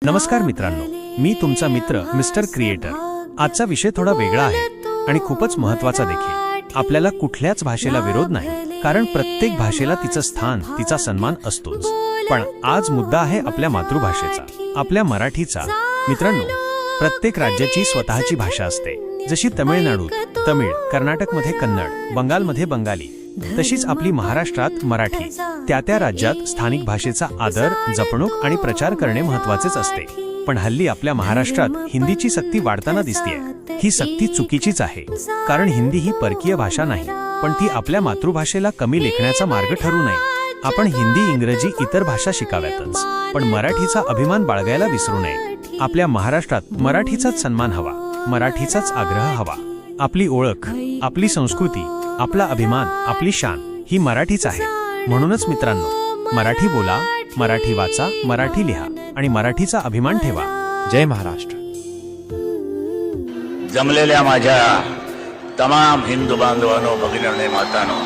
नमस्कार मित्रांनो, मी तुमचा मित्र मिस्टर क्रिएटर। आजचा विषय थोडा वेगळा आहे आणि खूपच महत्त्वाचा देखील। आपल्याला कुठल्याच भाषेला विरोध नाही, कारण प्रत्येक भाषेला तिचं स्थान, तिचा सन्मान असतोच। पण आज मुद्दा आहे आपल्या मातृभाषेचा, आपल्या मराठीचा। मित्रांनो, प्रत्येक राज्याची स्वतःची भाषा असते। जशी तमिळनाडूत तमिळ, कर्नाटकमध्ये कन्नड, बंगालमध्ये बंगाली, तशीच आपली महाराष्ट्रात मराठी। त्या राज्यात स्थानिक भाषेचा आदर, जपणूक आणि प्रचार करणे महत्त्वाचेच असते। पण हल्ली आपल्या महाराष्ट्रात हिंदीची सक्ती वाढताना दिसतेय। ही सक्ती चुकीचीच आहे, कारण हिंदी ही परकीय भाषा नाही, पण ती आपल्या मातृभाषेला कमी लेखण्याचा मार्ग ठरू नये। आपण हिंदी, इंग्रजी, इतर भाषा शिकाव्यातच, पण मराठीचा अभिमान बाळगायला विसरू नये। आपल्या महाराष्ट्रात मराठीचाच सन्मान हवा, मराठीचाच आग्रह हवा। आपली ओळख, आपली संस्कृती, आपला अभिमान, आपली शान ही मराठीच आहे। म्हणूनच मित्रांनो, मराठी बोला, मराठी वाचा, मराठी लिहा आणि मराठीचा अभिमान ठेवा। जय महाराष्ट्र। जमलेल्या माझ्या तमाम हिंदू बांधवांनो, भगिनींनो, मातांनो,